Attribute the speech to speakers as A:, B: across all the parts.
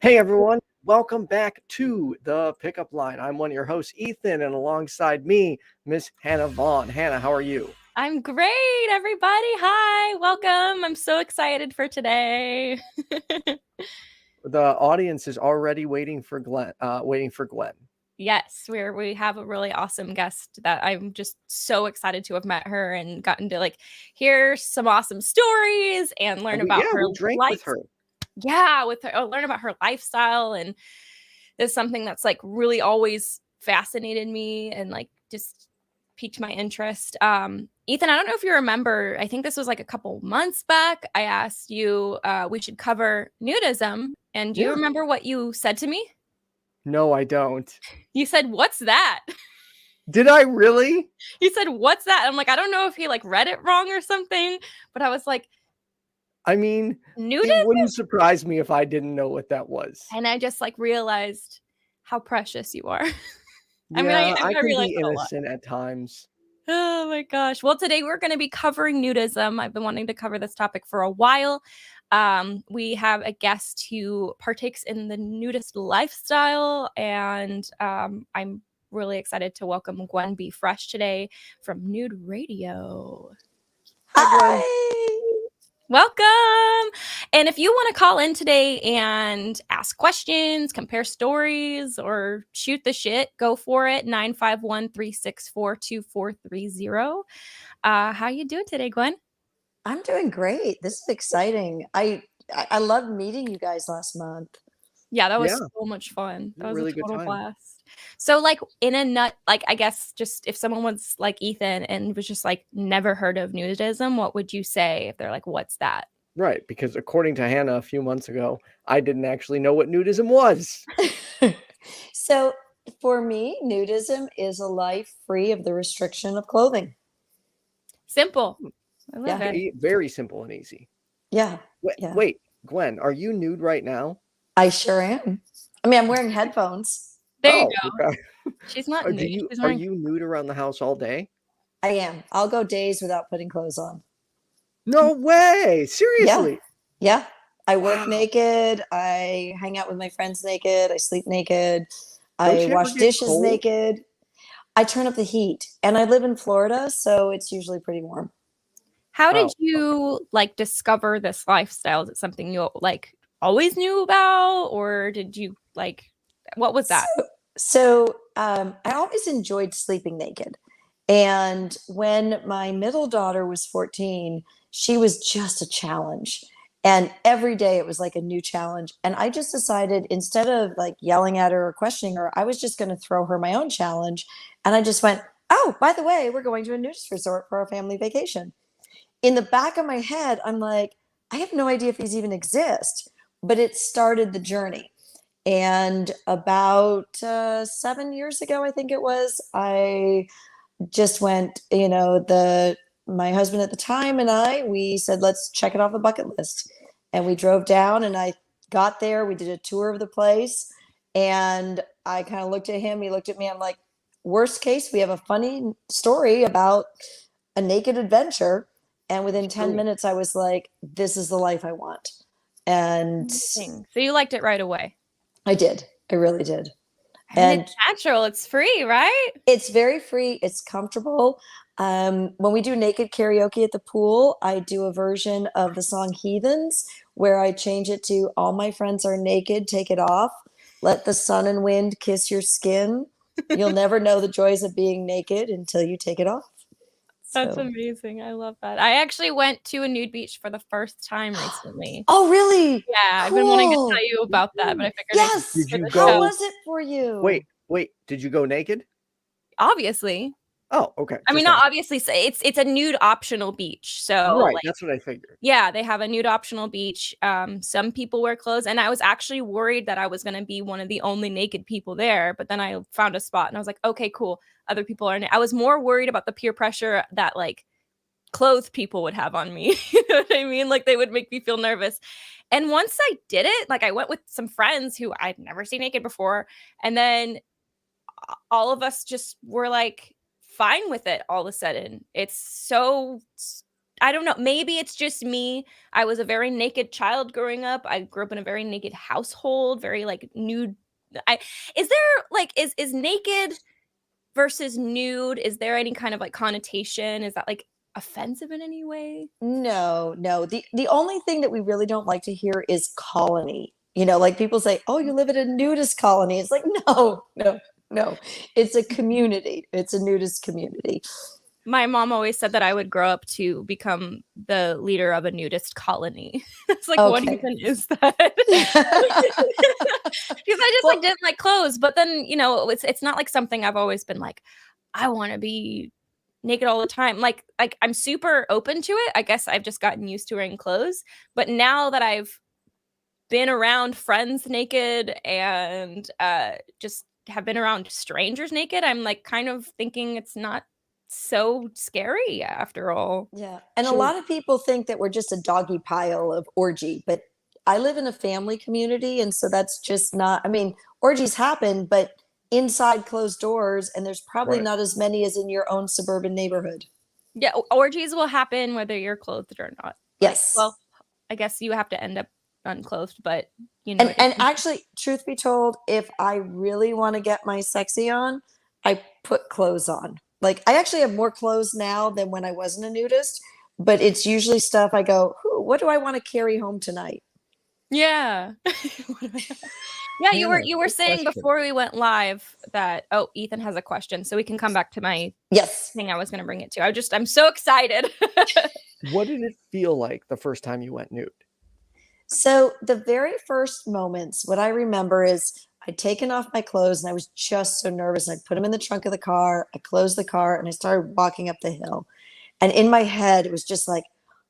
A: Hey everyone, welcome back to the Pickup Line. I'm one of your hosts, Ethan, and alongside me, Miss Hannah Vaughn. Hannah, how are you?
B: I'm great, everybody. Hi, welcome. I'm so excited for today.
A: The audience is already waiting for Gwen.
B: Yes, we have a really awesome guest that I'm just so excited to have met her and gotten to hear some awesome stories and learn about her
A: We drank with
B: life.
A: her.
B: Yeah, with her, learn about her lifestyle, and this is something that's really always fascinated me and just piqued my interest. Ethan, I don't know if you remember, I think this was a couple months back. I asked you we should cover nudism, and do you remember what you said to me?
A: No, I don't.
B: You said, "What's that?"
A: Did I really?
B: You said, "What's that?" I'm like, I don't know if he read it wrong or something, but I was like,
A: I mean,
B: nudism?
A: it wouldn't surprise me if I didn't know what that was.
B: And I just realized how precious you are.
A: Yeah, I can
B: realized
A: be
B: it a lot.
A: innocent at times.
B: Oh my gosh. Well, today we're going to be covering nudism. I've been wanting to cover this topic for a while. We have a guest who partakes in the nudist lifestyle, and I'm really excited to welcome Gwen BFresh today from Nude Radio.
A: Hi, Gwen.
B: Welcome. And if you want to call in today and ask questions, compare stories, or shoot the shit, go for it. 951-364-2430. How you doing today, Gwen?
C: I'm doing great. This is exciting. I loved meeting you guys last month.
B: Yeah, that was so much fun. That was
A: Really
B: a
A: good
B: total
A: time.
B: blast. So in a nut, I guess just if someone was like Ethan and was just never heard of nudism, what would you say if they're like, what's that?
A: Right, because according to Hannah a few months ago, I didn't actually know what nudism was.
C: So for me, nudism is a life free of the restriction of clothing.
B: Simple. I love it.
A: Very simple and easy.
C: Yeah.
A: Wait, Gwen, are you nude right now?
C: I sure am. I mean, I'm wearing headphones.
B: There you go.
A: Okay.
B: She's not nude.
A: Are you nude around the house all day?
C: I am. I'll go days without putting clothes on.
A: No way. Seriously?
C: Yeah. I work naked. I hang out with my friends naked. I sleep naked. I wash dishes naked. I turn up the heat. And I live in Florida, so it's usually pretty warm.
B: How did you discover this lifestyle? Is it something you always knew about, or did you what was that?
C: So I always enjoyed sleeping naked. And when my middle daughter was 14, she was just a challenge. And every day it was like a new challenge. And I just decided instead of yelling at her or questioning her, I was just going to throw her my own challenge. And I just went, oh, by the way, we're going to a nudist resort for our family vacation. In the back of my head, I'm like, I have no idea if these even exist, but it started the journey. And about 7 years ago, I think it was, I just went, my husband at the time and we said, let's check it off the bucket list. And we drove down and I got there. We did a tour of the place. And I kind of looked at him. He looked at me. I'm like, worst case, we have a funny story about a naked adventure. And within 10 minutes, I was like, this is the life I want. And
B: so you liked it right away.
C: I did. I really did.
B: And it's natural. It's free, right?
C: It's very free. It's comfortable. When we do naked karaoke at the pool, I do a version of the song Heathens where I change it to all my friends are naked, take it off. Let the sun and wind kiss your skin. You'll never know the joys of being naked until you take it off.
B: That's amazing. I love that. I actually went to a nude beach for the first time recently.
C: Oh, really?
B: Yeah, I've been wanting to tell you about that, but I figured
C: yes.
A: Did you
C: go? How was it for you?
A: Wait. Did you go naked?
B: Obviously.
A: Oh, okay.
B: I mean, not obviously. It's a nude optional beach. So
A: right, that's what I figured.
B: Yeah, they have a nude optional beach. Some people wear clothes, and I was actually worried that I was going to be one of the only naked people there. But then I found a spot, and I was like, okay, cool. Other people are. I was more worried about the peer pressure that clothed people would have on me. You know what I mean? They would make me feel nervous. And once I did it, I went with some friends who I'd never seen naked before, and then all of us just were fine with it all of a sudden. It's so I don't know. Maybe it's just me. I was a very naked child growing up. I grew up in a very naked household, very like nude. Is there like is naked versus nude? Is there any kind of like connotation? Is that like offensive in any way?
C: No, no. The only thing that we really don't like to hear is colony. Like people say, "Oh, you live in a nudist colony." It's like, no, no, no. It's a community. It's a nudist community.
B: My mom always said that I would grow up to become the leader of a nudist colony. It's like, what even is that? Because I just like didn't like clothes, but then it's not like something I've always been like, I want to be naked all the time. Like I'm super open to it. I guess I've just gotten used to wearing clothes. But now that I've been around friends naked and just have been around strangers naked, I'm like kind of thinking it's not so scary after all.
C: Yeah. And a lot of people think that we're just a doggy pile of orgy, but I live in a family community. And so that's just not, I mean, orgies happen, but inside closed doors, and there's probably not as many as in your own suburban neighborhood.
B: Yeah. Orgies will happen whether you're clothed or not.
C: Yes.
B: Like, well, I guess you have to end up unclothed, but
C: And actually, truth be told, if I really want to get my sexy on, I put clothes on. Like I actually have more clothes now than when I wasn't a nudist, but it's usually stuff I go, what do I want to carry home tonight?
B: Yeah. Yeah, you were saying before we went live that Ethan has a question, so we can come back to my thing I was going to bring it to. I'm so excited.
A: What did it feel like the first time you went nude?
C: So the very first moments, what I remember is I'd taken off my clothes and I was just so nervous. I put them in the trunk of the car. I closed the car and I started walking up the hill. And in my head, it was just like,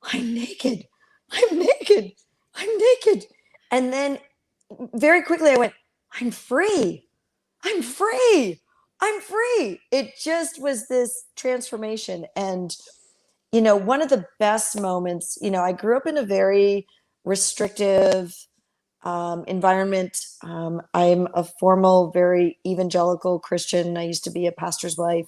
C: I'm naked. I'm naked. I'm naked. And then very quickly I went, I'm free. I'm free. I'm free. It just was this transformation. And, one of the best moments, I grew up in a very restrictive environment. I'm a formal, very evangelical Christian. I used to be a pastor's wife.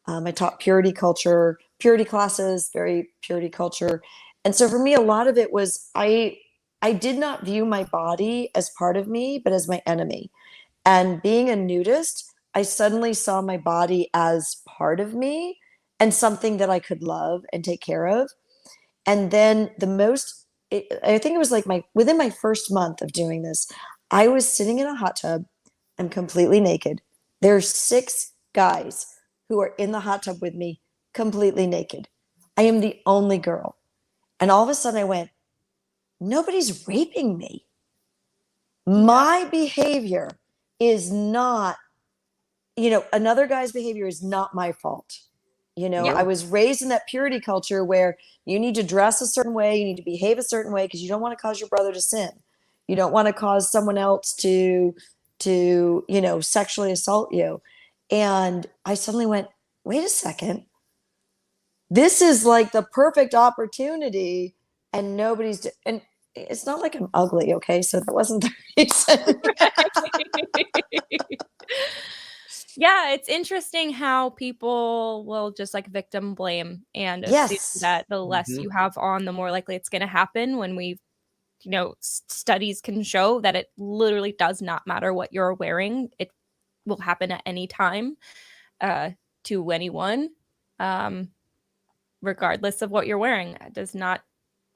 C: I taught purity classes, very purity culture. And so for me, a lot of it was I did not view my body as part of me, but as my enemy. And being a nudist, I suddenly saw my body as part of me and something that I could love and take care of. And then I think it was like within my first month of doing this, I was sitting in a hot tub. I'm completely naked. There's 6 guys who are in the hot tub with me, completely naked. I am the only girl. And all of a sudden I went, nobody's raping me. My behavior is not, another guy's behavior is not my fault. I was raised in that purity culture where you need to dress a certain way, you need to behave a certain way because you don't want to cause your brother to sin. You don't want to cause someone else to sexually assault you. And I suddenly went, wait a second. This is like the perfect opportunity and and it's not like I'm ugly, okay? So that wasn't the reason.
B: Yeah, it's interesting how people will just like victim blame and assume that the less you have on, the more likely it's going to happen, when studies can show that it literally does not matter what you're wearing. It will happen at any time to anyone, regardless of what you're wearing. It does not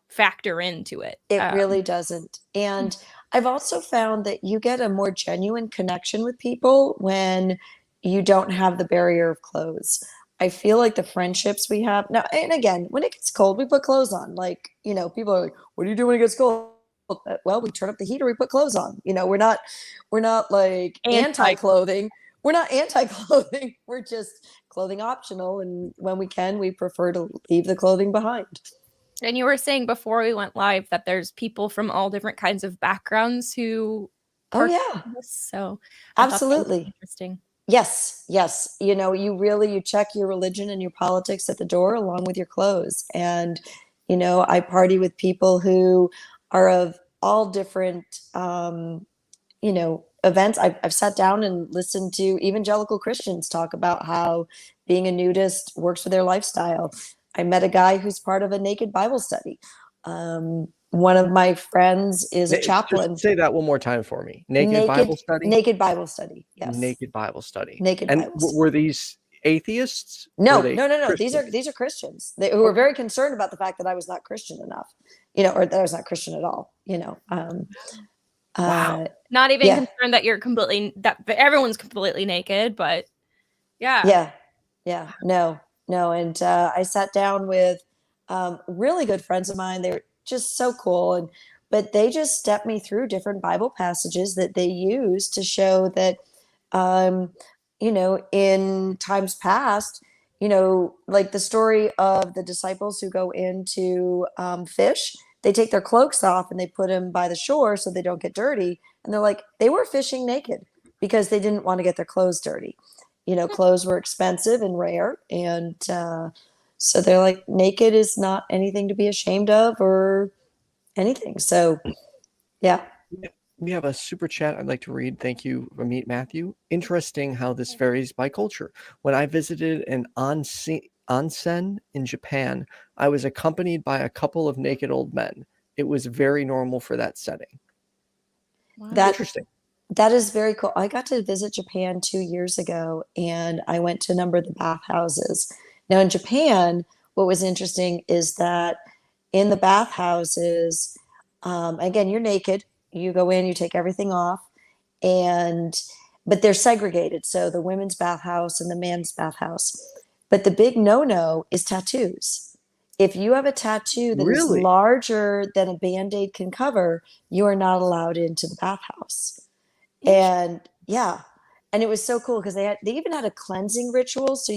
B: factor into it.
C: It really doesn't. And I've also found that you get a more genuine connection with people when you don't have the barrier of clothes. I feel like the friendships we have now, and again, when it gets cold, we put clothes on. Like, people are like, what do you do when it gets cold? Well, we turn up the heater, we put clothes on. We're not like anti-clothing. We're not anti-clothing. We're just clothing optional. And when we can, we prefer to leave the clothing behind.
B: And you were saying before we went live that there's people from all different kinds of backgrounds who so
C: absolutely
B: interesting.
C: Yes. You check your religion and your politics at the door along with your clothes. And I party with people who are of all different events. I've sat down and listened to evangelical Christians talk about how being a nudist works for their lifestyle. I met a guy who's part of a naked Bible study. One of my friends is a chaplain.
A: Just say that one more time for me. Naked Bible study?
C: Naked Bible study, yes.
A: Naked Bible study.
C: Naked
A: and
C: Bible study.
A: Were these atheists?
C: No.
A: Christians?
C: These are Christians who were very concerned about the fact that I was not Christian enough, or that I was not Christian at all,
A: Wow.
B: Not even concerned that that everyone's completely naked, but
C: yeah. No. And I sat down with really good friends of mine. They were just so cool. But they just stepped me through different Bible passages that they use to show that, in times past, like the story of the disciples who go into fish, they take their cloaks off and they put them by the shore so they don't get dirty. And they're like, they were fishing naked because they didn't want to get their clothes dirty. Clothes were expensive and rare. And so they're like, naked is not anything to be ashamed of or anything. So, yeah.
A: We have a super chat I'd like to read. Thank you, Ameet Mathew. Interesting how this varies by culture. When I visited an onsen in Japan, I was accompanied by a couple of naked old men. It was very normal for that setting.
B: Wow.
A: Interesting.
C: That is very cool. I got to visit Japan 2 years ago, and I went to a number of the bathhouses. Now, in Japan, what was interesting is that in the bathhouses, again, you're naked. You go in, you take everything off, but they're segregated. So the women's bathhouse and the men's bathhouse. But the big no-no is tattoos. If you have a tattoo that is larger than a Band-Aid can cover, you are not allowed into the bathhouse. And and it was so cool because they even had a cleansing ritual. So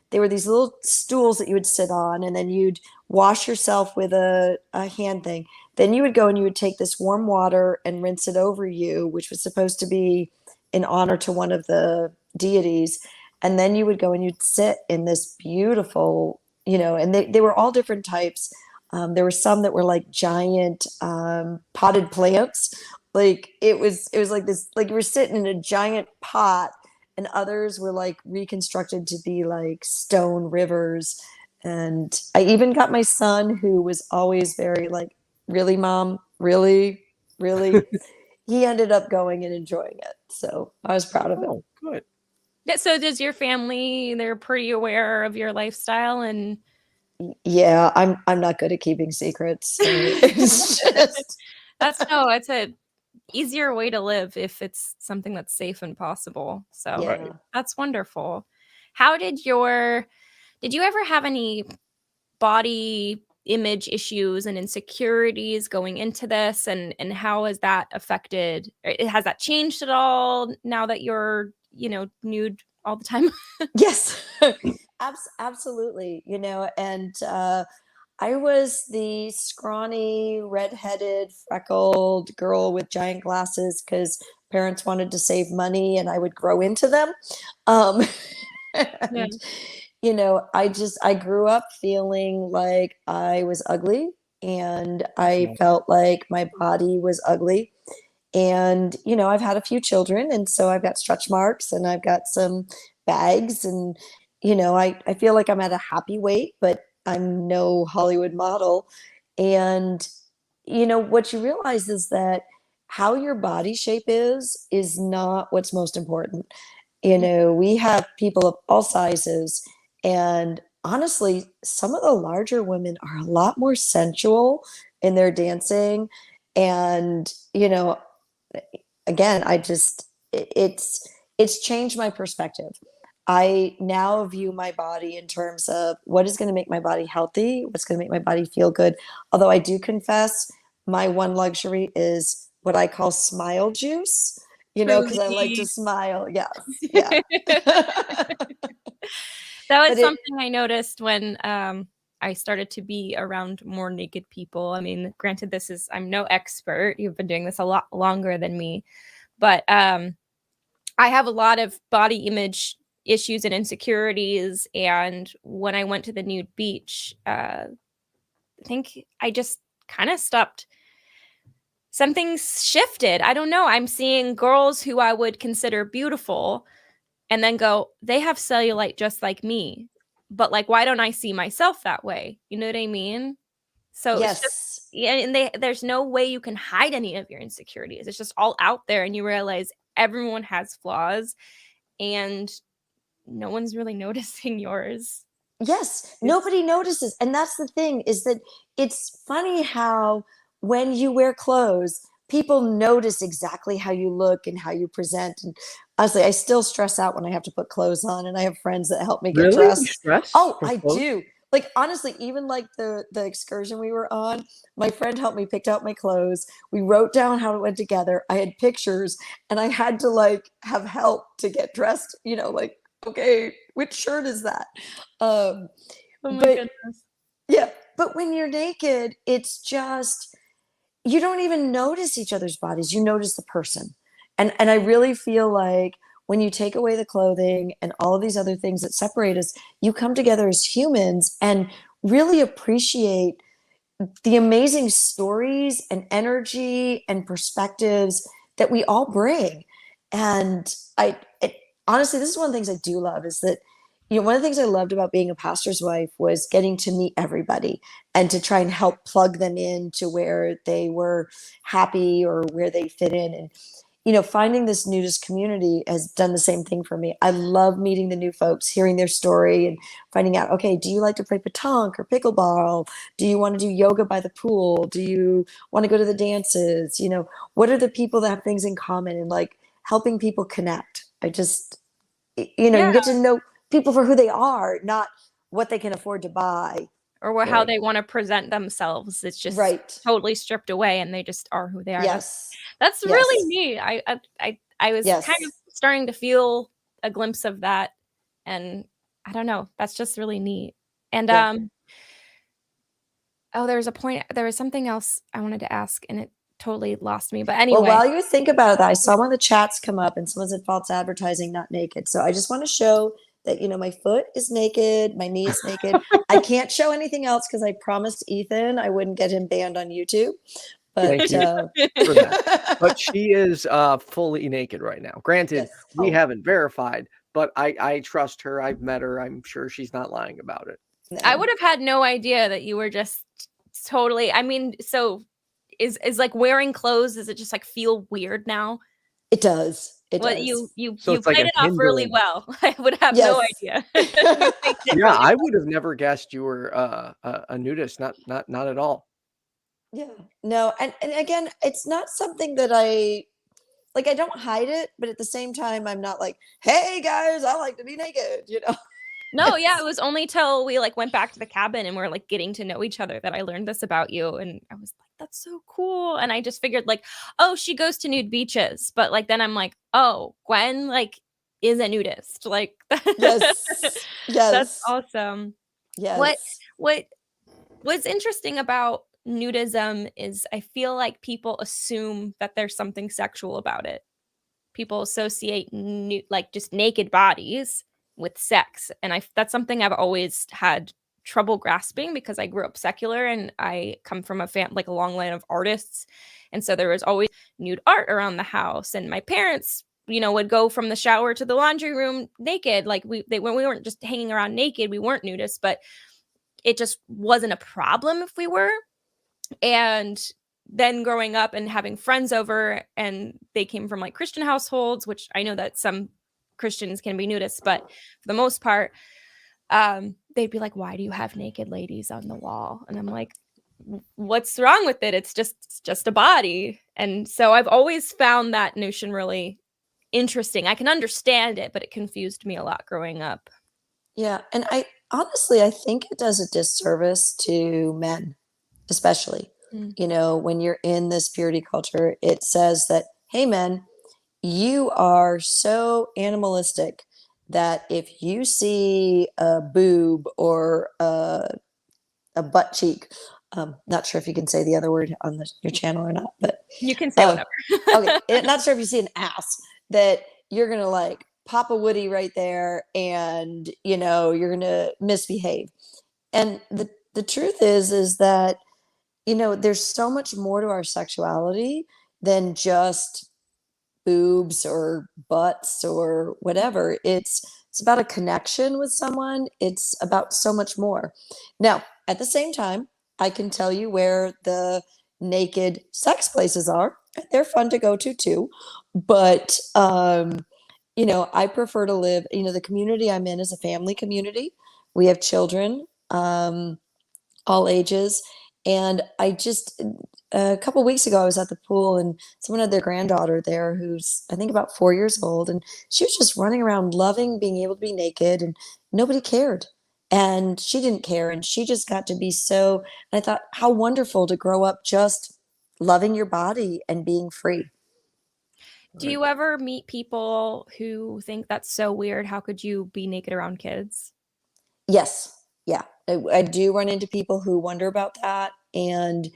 C: there were these little stools that you would sit on, and then you'd wash yourself with a hand thing. Then you would go and you would take this warm water and rinse it over you, which was supposed to be in honor to one of the deities. And then you would go and you'd sit in this beautiful, and they were all different types. There were some that were like giant potted plants. Like it was like this, like you were sitting in a giant pot, and others were like reconstructed to be like stone rivers. And I even got my son, who was always very like, really, Mom? Really? Really? He ended up going and enjoying it. So I was proud of him.
A: Oh, good.
B: Yeah, so does your family, they're pretty aware of your lifestyle? And
C: yeah, I'm not good at keeping secrets. So it's just
B: it's a easier way to live if it's something that's safe and possible. So that's wonderful. How did you ever have any body image issues and insecurities going into this, and how has that affected, has that changed at all now that you're nude all the time?
C: Yes. Absolutely. And I was the scrawny, redheaded, freckled girl with giant glasses because parents wanted to save money and I would grow into them. I grew up feeling like I was ugly, and I felt like my body was ugly. And, I've had a few children, and so I've got stretch marks and I've got some bags, and, I feel like I'm at a happy weight, but I'm no Hollywood model. And, what you realize is that how your body shape is not what's most important. We have people of all sizes. And honestly, some of the larger women are a lot more sensual in their dancing. And, again, it's changed my perspective. I now view my body in terms of what is going to make my body healthy, what's going to make my body feel good. Although I do confess, my one luxury is what I call smile juice, because I like to smile. Yes. Yeah.
B: That was something I noticed when I started to be around more naked people. I mean, granted, I'm no expert. You've been doing this a lot longer than me, but I have a lot of body image issues and insecurities. And when I went to the nude beach, I think I just kind of stopped. Something shifted. I don't know. I'm seeing girls who I would consider beautiful and then go, they have cellulite just like me. but like, why don't I see myself that way? You know what I mean? So it's just, yeah, and there's no way you can hide any of your insecurities. It's just all out there, and you realize everyone has flaws, and no one's really noticing yours.
C: Yes, nobody notices. And that's the thing, is that it's funny how when you wear clothes, people notice exactly how you look and how you present. And honestly, I still stress out when I have to put clothes on, and I have friends that help me get
A: Really? You
C: dressed.
A: stress
C: Oh,
A: for
C: I
A: clothes?
C: do. Like, honestly, even like the excursion we were on, my friend helped me pick out my clothes. We wrote down how it went together. I had pictures, and I had to like have help to get dressed, like, okay, which shirt is that?
B: Oh my
C: But
B: goodness.
C: yeah, but when you're naked, it's just, you don't even notice each other's bodies. You notice the person. And I really feel like when you take away the clothing and all of these other things that separate us, you come together as humans and really appreciate the amazing stories and energy and perspectives that we all bring. And honestly, this is one of the things I do love, is that, one of the things I loved about being a pastor's wife was getting to meet everybody and to try and help plug them in to where they were happy or where they fit in. And, finding this nudist community has done the same thing for me. I love meeting the new folks, hearing their story and finding out, okay, do you like to play petanque or pickleball? Do you want to do yoga by the pool? Do you want to go to the dances? What are the people that have things in common, and like helping people connect? I just, you get to know people for who they are, not what they can afford to buy.
B: Or how they want to present themselves. It's just totally stripped away, and they just are who they are.
C: Yes.
B: That's really neat. I was kind of starting to feel a glimpse of that, and I don't know. That's just really neat. And there was something else I wanted to ask, and it totally lost me. But anyway.
C: Well, while you think about that, I saw one of the chats come up, and someone said false advertising, not naked. So I just want to show that, my foot is naked, my knee is naked. I can't show anything else because I promised Ethan I wouldn't get him banned on YouTube. But,
A: thank you for that. But she is fully naked right now. Granted, we haven't verified, but I trust her. I've met her. I'm sure she's not lying about it.
C: No.
B: I would have had no idea that you were just totally. I mean, so is like wearing clothes, does it just like feel weird now?
C: It does. It
B: well,
C: does.
B: You
A: like
B: played it off really well. I would have no idea.
A: Yeah, I would have never guessed you were a nudist. Not at all.
C: Yeah. No, and again, it's not something that I don't hide it, but at the same time, I'm not like, hey guys, I like to be naked,
B: No, yeah, it was only till we like went back to the cabin and we're like getting to know each other that I learned this about you, and I was like, that's so cool. And I just figured like, oh, she goes to nude beaches, but like then I'm like, oh, Gwen like is a nudist. Like,
C: yes,
B: that's awesome.
C: Yes.
B: What's interesting about nudism is I feel like people assume that there's something sexual about it. People associate like just naked bodies with sex, and that's something I've always had trouble grasping because I grew up secular and I come from a like a long line of artists, and so there was always nude art around the house, and my parents would go from the shower to the laundry room naked. Like when we weren't just hanging around naked, we weren't nudists, but it just wasn't a problem if we were. And then growing up and having friends over, and they came from like Christian households, which I know that some Christians can be nudists, but for the most part, they'd be like, why do you have naked ladies on the wall? And I'm like, what's wrong with it? It's just a body. And so I've always found that notion really interesting. I can understand it, but it confused me a lot growing up.
C: Yeah. And I think it does a disservice to men, especially. When you're in this purity culture, it says that, hey, men, you are so animalistic that if you see a boob or a butt cheek, not sure if you can say the other word on your channel or not, but
B: you can say whatever.
C: Okay, not sure if you see an ass, that you're gonna like pop a woody right there, and you're gonna misbehave. And the truth is that there's so much more to our sexuality than just boobs or butts or whatever. It's about a connection with someone. It's about so much more. Now, at the same time, I can tell you where the naked sex places are. They're fun to go to too. But I prefer to live, the community I'm in is a family community. We have children, all ages. And a couple weeks ago, I was at the pool and someone had their granddaughter there who's, I think, about 4 years old. And she was just running around loving being able to be naked and nobody cared. And she didn't care. And she just got to be so, and I thought, how wonderful to grow up just loving your body and being free.
B: Do you ever meet people who think that's so weird? How could you be naked around kids?
C: Yes. Yeah. I do run into people who wonder about that. And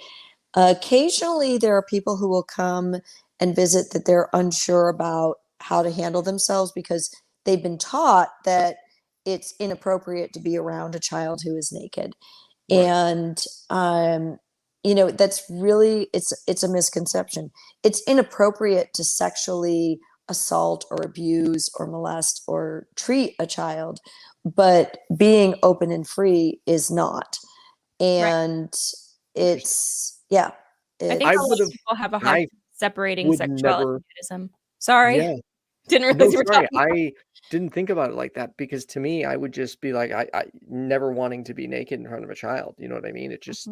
C: occasionally there are people who will come and visit that they're unsure about how to handle themselves because they've been taught that it's inappropriate to be around a child who is naked. Right. And, that's really, it's a misconception. It's inappropriate to sexually assault or abuse or molest or treat a child, but being open and free is not. And it's, yeah.
B: I think a lot of people have a hard time separating sexuality and nudism. Sorry.
A: Yeah.
B: Didn't realize you were talking about
A: I didn't think about it like that because to me, I would just be like, I never wanting to be naked in front of a child. You know what I mean? It just,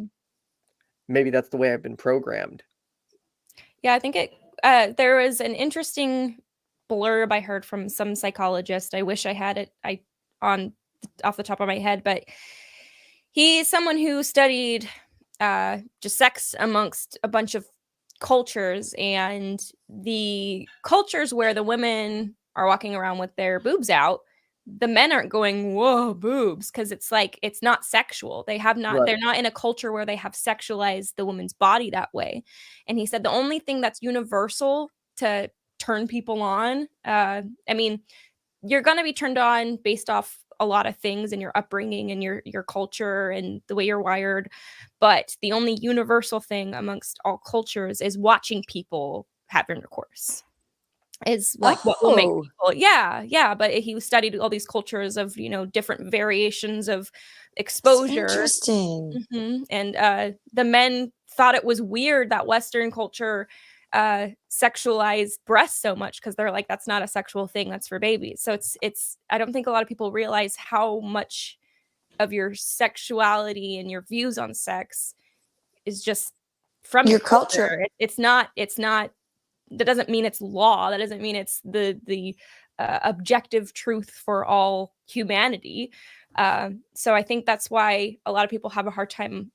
A: maybe that's the way I've been programmed.
B: Yeah, I think there was an interesting blurb I heard from some psychologist. I wish I had it off the top of my head, but he's someone who studied just sex amongst a bunch of cultures, and the cultures where the women are walking around with their boobs out, the men aren't going, whoa, boobs, because it's like, it's not sexual. They're not in a culture where they have sexualized the woman's body that way. And he said the only thing that's universal to turn people on, I mean, you're going to be turned on based off a lot of things in your upbringing and your culture and the way you're wired. But the only universal thing amongst all cultures is watching people have intercourse. Is like what will make people, yeah. But he studied all these cultures of different variations of exposure.
C: That's interesting.
B: And the men thought it was weird that Western culture sexualized breasts so much because they're like, that's not a sexual thing, that's for babies. So it's I don't think a lot of people realize how much of your sexuality and your views on sex is just from
C: your culture.
B: It's not that doesn't mean it's law. That doesn't mean it's the objective truth for all humanity. So I think that's why a lot of people have a hard time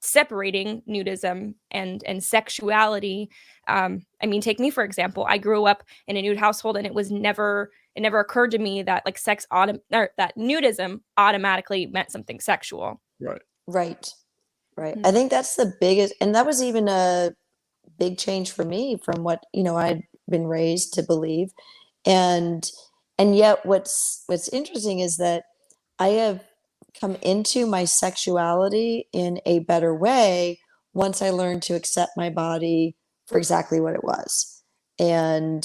B: separating nudism and sexuality. I mean, take me for example. I grew up in a nude household, and it never occurred to me that like that nudism automatically meant something sexual.
C: Right. I think that's the biggest, and that was even a big change for me from what I'd been raised to believe. And yet what's interesting is that I have come into my sexuality in a better way once I learned to accept my body for exactly what it was. And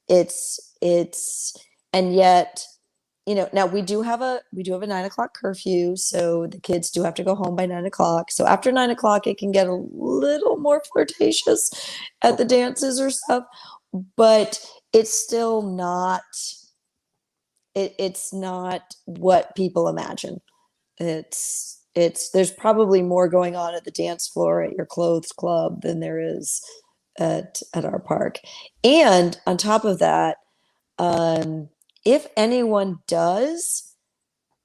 C: it's and yet now we do have a 9:00 curfew, so the kids do have to go home by 9:00. So after 9:00, it can get a little more flirtatious at the dances or stuff, but it's still not. It's not what people imagine. It's there's probably more going on at the dance floor at your clothes club than there is at our park. And on top of that, if anyone does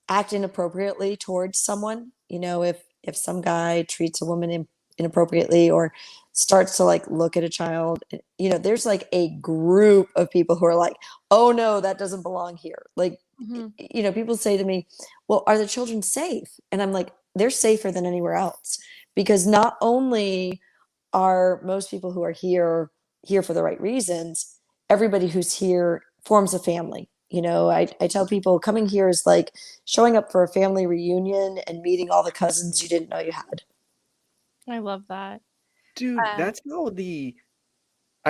C: act inappropriately towards someone, if some guy treats a woman inappropriately or starts to like look at a child, there's like a group of people who are like, oh no, that doesn't belong here. Like, people say to me, well, are the children safe? And I'm like, they're safer than anywhere else, because not only are most people who are here for the right reasons, everybody who's here forms a family. I tell people coming here is like showing up for a family reunion and meeting all the cousins you didn't know you had.
B: I love that.
A: Dude, that's how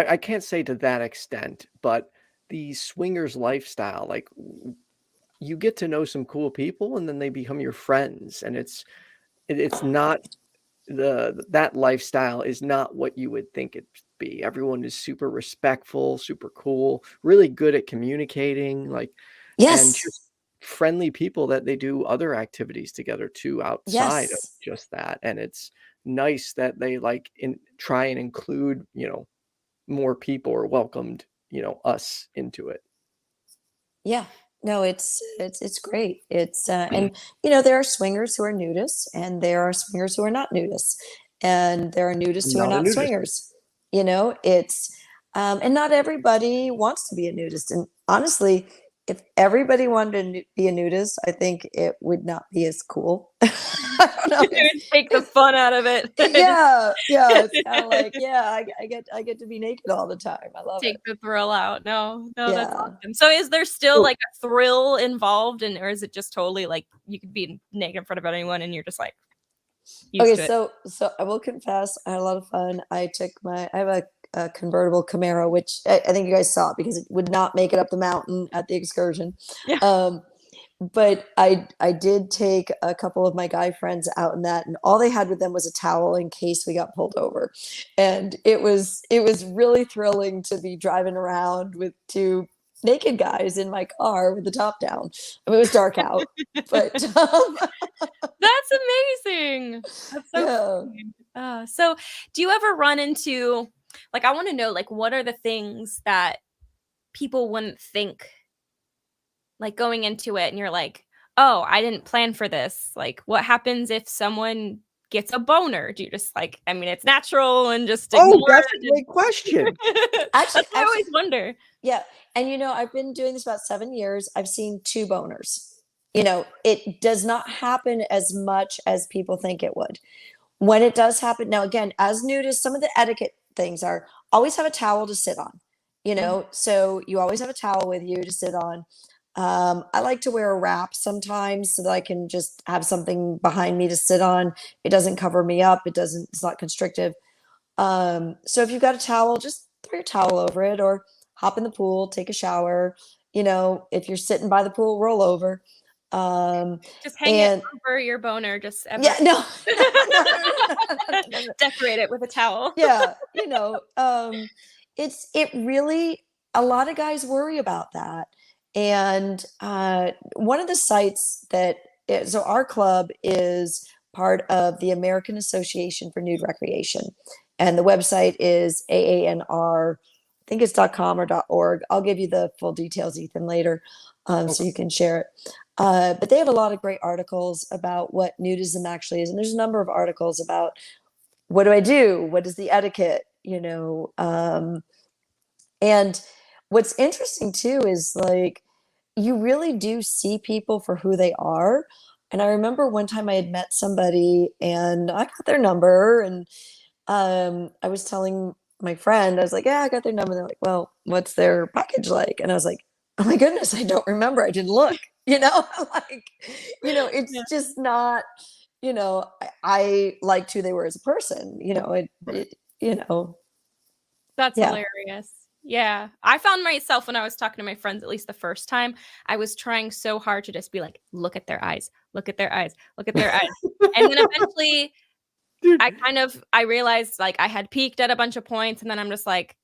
A: I can't say to that extent, but the swingers lifestyle, like you get to know some cool people and then they become your friends, and it's not that lifestyle is not what you would think it'd be. Everyone is super respectful, super cool, really good at communicating, like, and
C: Yes.
A: just friendly people that they do other activities together too outside of
C: Yes.
A: just that. And it's nice that they like try and include, more people or welcomed, us into it.
C: Yeah. No, it's great. It's and there are swingers who are nudists, and there are swingers who are not nudists, and there are nudists
A: I'm
C: who are
A: not a
C: not
A: nudist.
C: swingers. It's and not everybody wants to be a nudist. And honestly, if everybody wanted to be a nudist, I think it would not be as cool. I don't know.
B: It would take the fun out of it.
C: Yeah, it's kind of like, yeah, I get to be naked all the time. I love
B: Take
C: it.
B: the thrill out. No, that's
C: Yeah.
B: awesome. So is there still
A: So-
B: like a thrill involved, or is it just totally like you could be naked in front of anyone and you're just like used to
C: Okay,
B: it?
C: so I will confess, I had a lot of fun. I have a convertible Camaro, which I think you guys saw because it would not make it up the mountain at the excursion.
B: Yeah.
C: But I did take a couple of my guy friends out in that, and all they had with them was a towel in case we got pulled over. And it was really thrilling to be driving around with two naked guys in my car with the top down. I mean, it was dark out, but
B: That's amazing. That's so
C: yeah.
B: funny. So do you ever run into, like, I want to know, like, what are the things that people wouldn't think, like, going into it and you're like, oh, I didn't plan for this. Like, what happens if someone gets a boner? Do you just like, I mean, it's natural and just ignore
A: Oh, that's a
B: it?
A: great question.
C: Actually,
B: I always wonder.
C: yeah. And I've been doing this about 7 years. I've seen two boners. It does not happen as much as people think it would. When it does happen, now again, as nudists, some of the etiquette things are always have a towel to sit on. So you always have a towel with you to sit on. I like to wear a wrap sometimes so that I can just have something behind me to sit on. It doesn't cover me up. It's not constrictive. So if you've got a towel, just throw your towel over it or hop in the pool, take a shower. If you're sitting by the pool, roll over.
B: Just hang
C: And
B: it over your boner. Just ever
C: yeah, no, no.
B: decorate it with a towel.
C: Yeah, it really, a lot of guys worry about that. And one of the sites so our club is part of the American Association for Nude Recreation, and the website is AANR, I think it's .com or .org. I'll give you the full details, Ethan, later, so you can share it. But they have a lot of great articles about what nudism actually is, and there's a number of articles about what do I do, what is the etiquette, and what's interesting too is like you really do see people for who they are. And I remember one time I had met somebody and I got their number, and I was telling my friend, I was like, yeah, I got their number. They're like, well, what's their package like? And I was like, oh my goodness, I don't remember. I didn't look, like, it's
B: Yeah.
C: just not, I liked who they were as a person,
B: That's
C: yeah.
B: hilarious. Yeah. I found myself when I was talking to my friends, at least the first time, I was trying so hard to just be like, look at their eyes, look at their eyes, look at their eyes. And then eventually
A: Dude,
B: I realized like I had peaked at a bunch of points, and then I'm just like,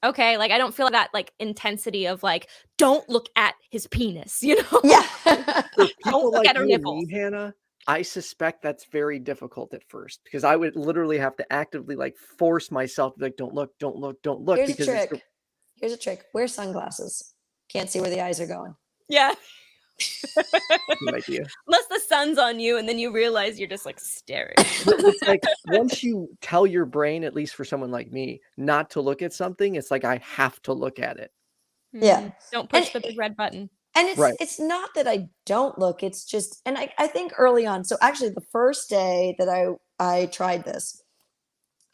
B: okay, like I don't feel that like intensity of like, don't look at his penis,
C: Yeah.
A: for people
B: look
A: like
B: at her
A: you and
B: nipples.
A: me, Hannah, I suspect that's very difficult at first because I would literally have to actively like force myself to be like, don't look, don't look, don't look,
C: Here's a
A: because it's
C: trick. Here's a trick. Wear sunglasses. Can't see where the eyes are going.
B: Yeah.
A: an idea.
B: Unless the sun's on you and then you realize you're just like staring.
A: It's like once you tell your brain, at least for someone like me, not to look at something, it's like I have to look at it.
C: Yeah.
B: Don't push the big red button.
C: And it's
A: Right.
C: it's not that I don't look, it's just, and I think early on, so actually the first day that I tried this,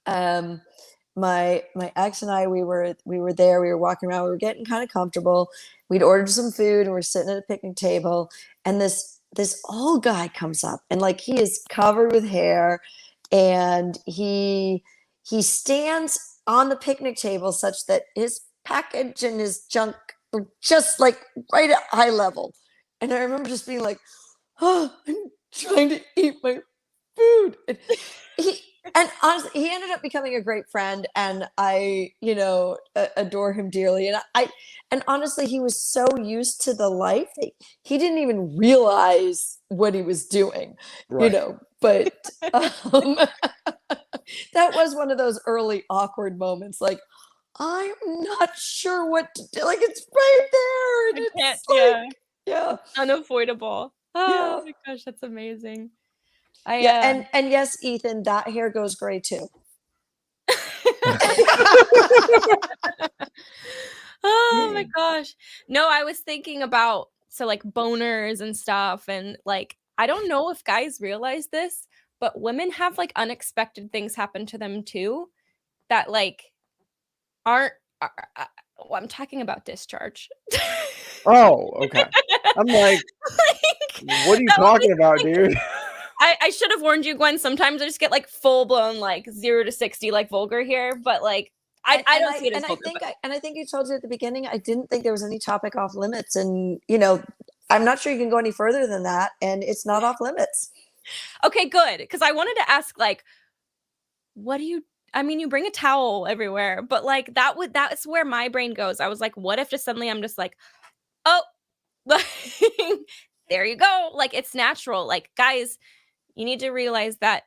C: my ex and I, we were there, we were walking around, we were getting kind of comfortable. We'd ordered some food and we're sitting at a picnic table, and this old guy comes up, and like he is covered with hair, and he stands on the picnic table such that his package and his junk were just like right at eye level. And I remember just being like, oh, I'm trying to eat my food. And honestly, he ended up becoming a great friend, and I, adore him dearly. And honestly, he was so used to the life that he didn't even realize what he was doing,
A: Right.
C: But that was one of those early awkward moments. Like, I'm not sure what to do. Like, it's right there, and it's like, yeah,
B: unavoidable.
C: Yeah.
B: Oh my gosh, that's amazing.
C: And yes, Ethan, that hair goes gray too.
B: Oh my gosh. No, I was thinking about like boners and stuff, and like I don't know if guys realize this, but women have like unexpected things happen to them too that like aren't well, I'm talking about discharge.
A: Oh, okay. I'm like what are you talking about, dude?
B: I should have warned you, Gwen. Sometimes I just get like full blown like 0 to 60 like vulgar here, but like I don't see it as vulgar.
C: I think you told you at the beginning, I didn't think there was any topic off limits, and I'm not sure you can go any further than that, and it's not off limits.
B: Okay, good, because I wanted to ask like, what do you? I mean, you bring a towel everywhere, but like that's where my brain goes. I was like, what if just suddenly I'm just like, oh, there you go. Like it's natural. Like guys, you need to realize that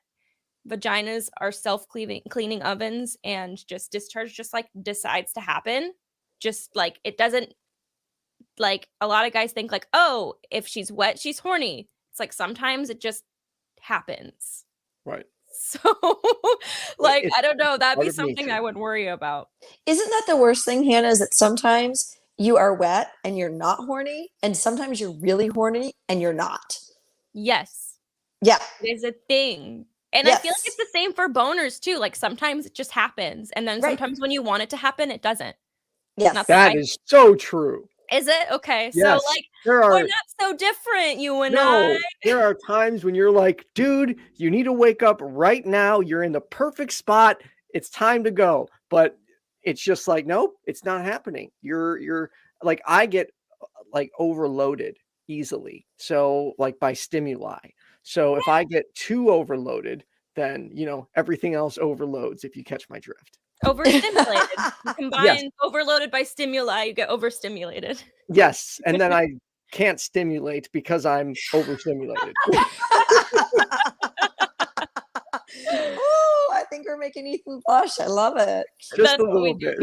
B: vaginas are self-cleaning ovens, and just discharge just like decides to happen. Just like it doesn't, like a lot of guys think like, oh, if she's wet, she's horny. It's like sometimes it just happens.
A: Right.
B: So like, I don't know, that'd be something I would worry about.
C: Isn't that the worst thing, Hannah, is that sometimes you are wet and you're not horny, and sometimes you're really horny and you're not?
B: Yes.
C: Yeah.
B: It's a thing. And I feel like it's the same for boners too. Like sometimes it just happens, and then sometimes when you want it to happen, it doesn't.
C: Yes.
A: That is so true.
B: Is it? Okay.
A: Yes.
B: So like we're not so different, you and I.
A: There are times when you're like, dude, you need to wake up right now. You're in the perfect spot. It's time to go. But it's just like, nope, it's not happening. You're like, I get like overloaded easily. So like by stimuli. So if I get too overloaded, then, everything else overloads, if you catch my drift.
B: Overstimulated. You combine overloaded by stimuli, you get overstimulated.
A: Yes. And then I can't stimulate because I'm overstimulated.
C: Oh, I think we're making Ethan blush. I love it.
A: Just a little bit.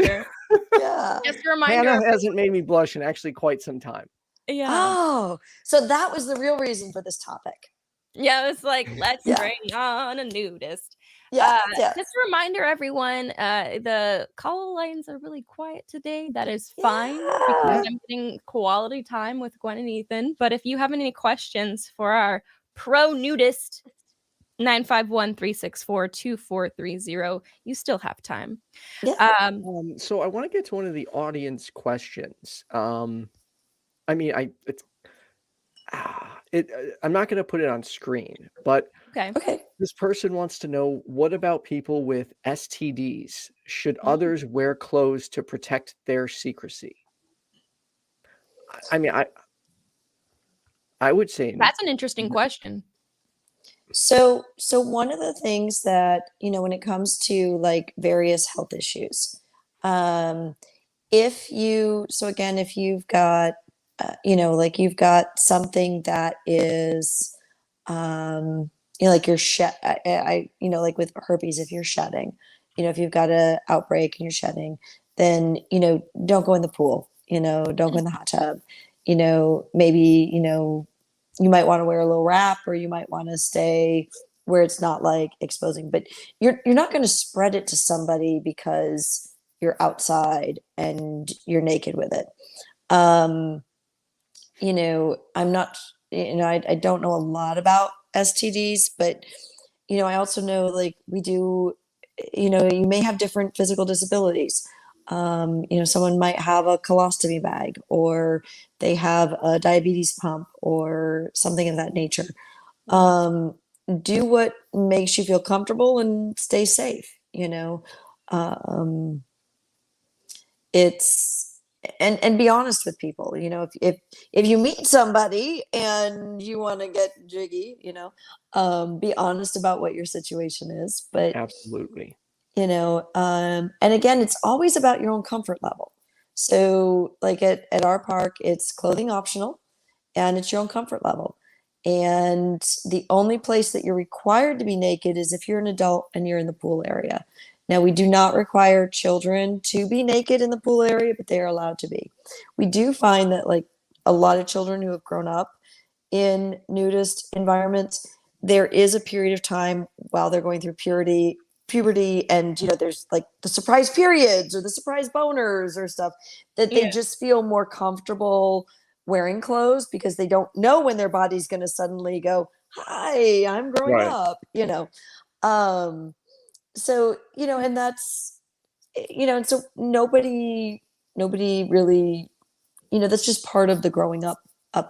C: Yeah.
B: Just a reminder.
A: Hannah hasn't made me blush in actually quite some time.
B: Yeah.
C: Oh, so that was the real reason for this topic.
B: Yeah, it's like, let's bring on a nudist.
C: Yeah,
B: Just a reminder, everyone, the call lines are really quiet today. That is fine because I'm getting quality time with Gwen and Ethan. But if you have any questions for our pro nudist, 951-364-2430, you still have time.
C: Yeah.
A: So I want to get to one of the audience questions. I'm not going to put it on screen, but
C: okay.
A: This person wants to know, what about people with STDs? Should others wear clothes to protect their secrecy? I mean, I would say
B: that's an interesting question.
C: So one of the things that, when it comes to like various health issues, if you've got, like you've got something that is, like you're like with herpes, if you're shedding, if you've got an outbreak and you're shedding, then, don't go in the pool, don't go in the hot tub, maybe, you might want to wear a little wrap, or you might want to stay where it's not like exposing, but you're not going to spread it to somebody because you're outside and you're naked with it. I'm not, I don't know a lot about STDs, but, I also know like we do, you may have different physical disabilities. Someone might have a colostomy bag, or they have a diabetes pump, or something of that nature. Do what makes you feel comfortable and stay safe. It's and be honest with people. You know, if you meet somebody and you want to get jiggy, you know, be honest about what your situation is. But
A: Absolutely.
C: you know, and again, it's always about your own comfort level. So like at our park, it's clothing optional and it's your own comfort level. And the only place that you're required to be naked is if you're an adult and you're in the pool area. Now, we do not require children to be naked in the pool area, but they are allowed to be. We do find that, like, a lot of children who have grown up in nudist environments, there is a period of time while they're going through puberty, and you know, there's like the surprise periods or the surprise boners or stuff that they just feel more comfortable wearing clothes because they don't know when their body's going to suddenly go, hi, I'm growing
A: Right.
C: up, you know. So, you know, and that's, you know, and so nobody really, you know, that's just part of the growing up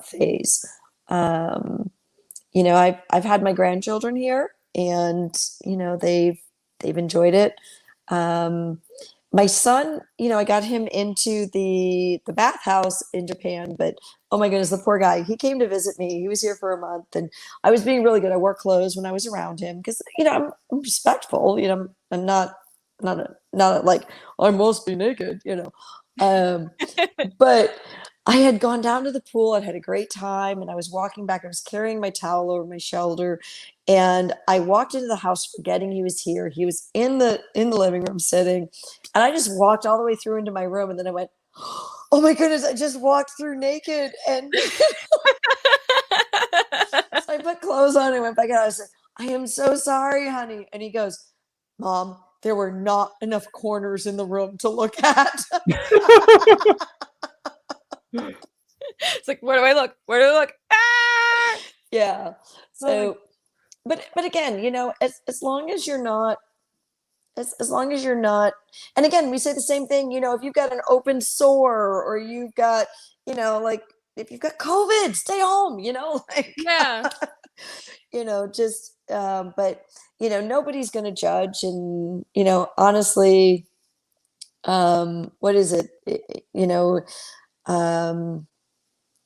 C: phase. You know, I've had my grandchildren here and, you know, they've enjoyed it. My son, you know, I got him into the bathhouse in Japan, but oh my goodness, the poor guy. He came to visit me. He was here for a month, and I was being really good. I wore clothes when I was around him because, you know, I'm respectful. You know, I'm not like I must be naked. You know, but I had gone down to the pool. I'd had a great time, and I was walking back. I was carrying my towel over my shoulder, and I walked into the house forgetting he was here. He was in the living room sitting, and I just walked all the way through into my room, and then I went, "Oh my goodness! I just walked through naked." And so I put clothes on and went back out. I said, "I am so sorry, honey." And he goes, "Mom, there were not enough corners in the room to look at."
B: It's like, where do I look? Where do I look? Ah!
C: Yeah. So, but again, you know, as long as you're not, as long as you're not, and again, we say the same thing. You know, if you've got an open sore or you've got, you know, like if you've got COVID, stay home. You know, like
B: Yeah.
C: you know, just, but you know, nobody's going to judge, and you know, honestly, what is it? You know,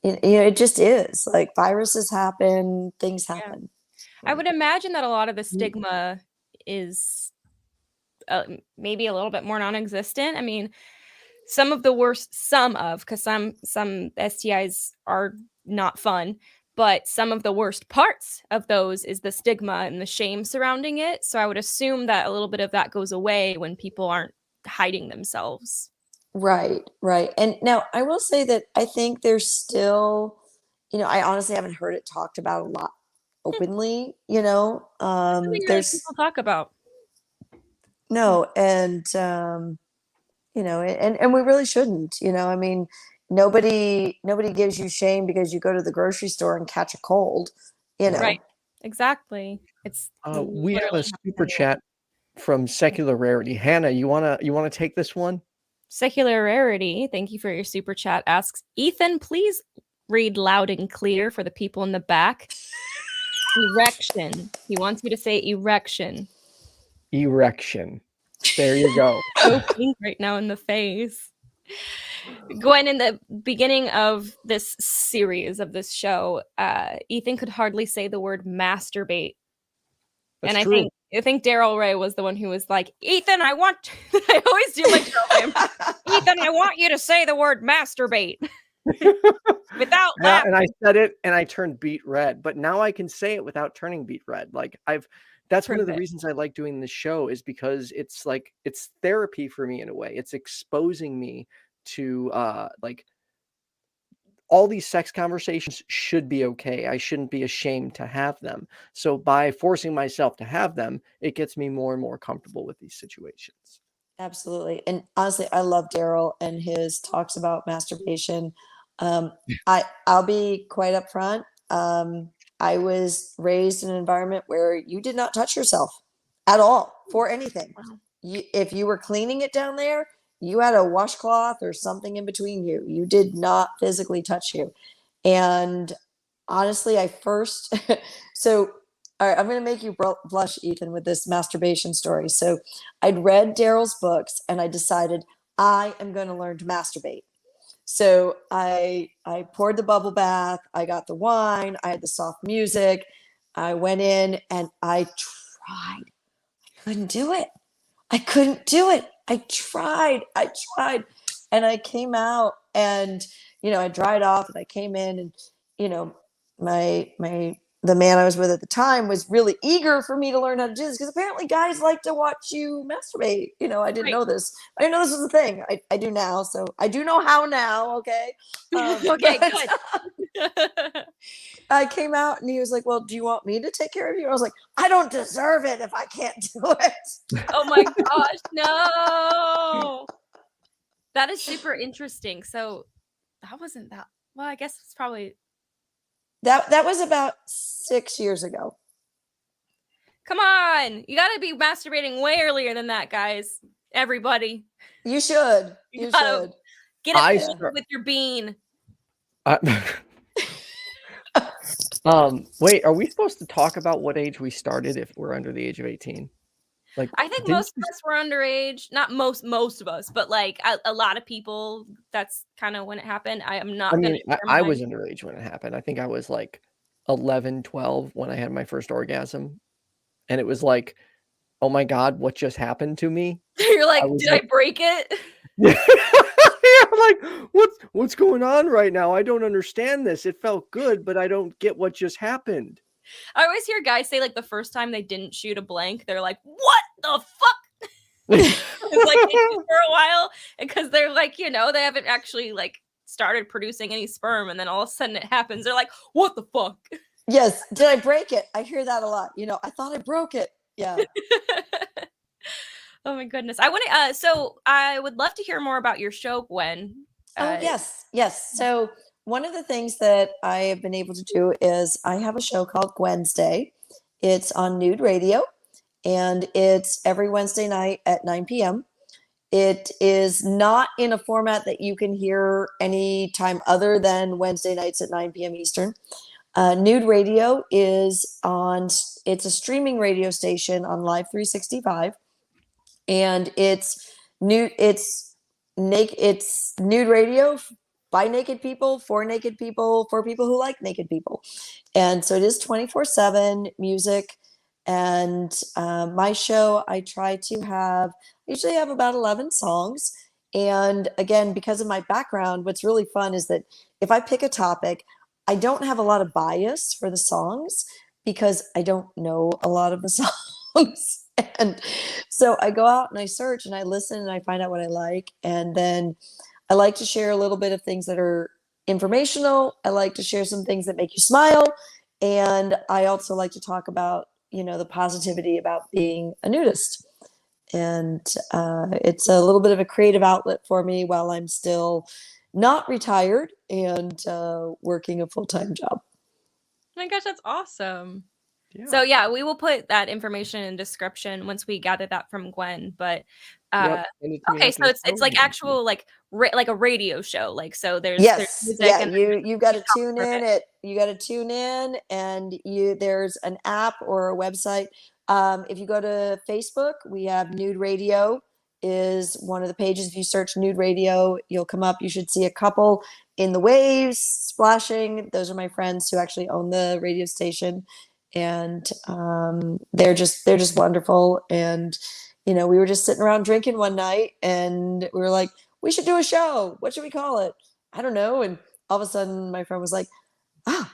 C: you know, it just is like viruses happen, things happen.
B: I would imagine that a lot of the stigma is maybe a little bit more non-existent. I mean, because some STIs are not fun, but some of the worst parts of those is the stigma and the shame surrounding it. So I would assume that a little bit of that goes away when people aren't hiding themselves.
C: Right, right. And now I will say that I think there's still, you know, I honestly haven't heard it talked about a lot openly, you know.
B: Something really
C: There's
B: people talk about.
C: no, and you know, and we really shouldn't, you know. I mean, nobody gives you shame because you go to the grocery store and catch a cold, you know.
B: Right. Exactly. It's
A: We have a
B: literally
A: super chat from Secular Rarity. Hannah, you wanna take this one?
B: Secular Rarity, thank you for your super chat, asks, Ethan, please read loud and clear for the people in the back. Erection. He wants you to say erection.
A: Erection. There you go.
B: So pink right now in the face. Gwen, in the beginning of this series of this show, Ethan could hardly say the word masturbate.
A: That's
B: and
A: true.
B: I think Daryl Ray was the one who was like, Ethan, I always do like Ethan, I want you to say the word masturbate. Without laughing.
A: And I said it and I turned beet red, but now I can say it without turning beet red. Like that's one of the reasons I like doing this show, is because it's like, it's therapy for me in a way. It's exposing me to like all these sex conversations should be okay. I shouldn't be ashamed to have them. So by forcing myself to have them, it gets me more and more comfortable with these situations.
C: Absolutely. And honestly, I love Daryl and his talks about masturbation. I'll be quite upfront. I was raised in an environment where you did not touch yourself at all for anything.
B: Wow.
C: If you were cleaning it down there, you had a washcloth or something in between you. You did not physically touch you. And honestly, I first, so All right, I'm going to make you blush, Ethan, with this masturbation story. So I'd read Daryl's books and I decided I am going to learn to masturbate. So I poured the bubble bath, I got the wine, I had the soft music. I went in and I tried. I couldn't do it. I couldn't do it. I tried. And I came out and, I dried off and I came in and, the man I was with at the time was really eager for me to learn how to do this because apparently guys like to watch you masturbate. I didn't know this. I didn't know this was a thing. I do now. So I do know how now. Okay.
B: Okay, good.
C: I came out and he was like, well, do you want me to take care of you? I was like, I don't deserve it if I can't do it.
B: Oh my gosh, no. That is super interesting. So that wasn't that, well, I guess it's probably.
C: That was about 6 years ago.
B: Come on. You got to be masturbating way earlier than that, guys. Everybody.
C: You should. You should.
B: Get it with your bean.
A: Wait, are we supposed to talk about what age we started if we're under the age of 18? Like,
B: I think most of us were underage. Not most of us, but like a lot of people. That's kind of when it happened. I
A: was underage when it happened. I think I was like 11, 12 when I had my first orgasm, and it was like, oh my god, what just happened to me?
B: You're like, did I break it?
A: Yeah, I'm like, what's going on right now? I don't understand this. It felt good, but I don't get what just happened.
B: I always hear guys say like the first time they didn't shoot a blank, they're like, what the fuck? It's like for a while because they're like, they haven't actually like started producing any sperm, and then all of a sudden it happens. They're like, what the fuck?
C: Yes. Did I break it? I hear that a lot. I thought I broke it. Yeah.
B: Oh my goodness. So I would love to hear more about your show, Gwen.
C: Yes. So one of the things that I have been able to do is I have a show called Wednesday. It's on Nude Radio, and it's every Wednesday night at 9 p.m. It is not in a format that you can hear any time other than Wednesday nights at 9 p.m. Eastern. Nude Radio it's a streaming radio station on Live 365, and it's nude radio by naked people, for people who like naked people. And so it is 24/7 music. And my show, I usually have about 11 songs. And again, because of my background, what's really fun is that if I pick a topic, I don't have a lot of bias for the songs because I don't know a lot of the songs. And so I go out and I search and I listen and I find out what I like. And then I like to share a little bit of things that are informational. I like to share some things that make you smile. And I also like to talk about, the positivity about being a nudist. And it's a little bit of a creative outlet for me while I'm still not retired and working a full-time job.
B: Oh my gosh, that's awesome. Yeah. So yeah, we will put that information in description once we gather that from Gwen. But okay, so it's like actual like a radio show. Like so there's
C: music. Yeah, you got to tune in. You got to tune in, and there's an app or a website. If you go to Facebook, we have Nude Radio is one of the pages. If you search Nude Radio, you'll come up. You should see a couple in the waves splashing. Those are my friends who actually own the radio station. And they're just wonderful. And we were just sitting around drinking one night, and we were like, we should do a show. What should we call it? I don't know. And all of a sudden, my friend was like,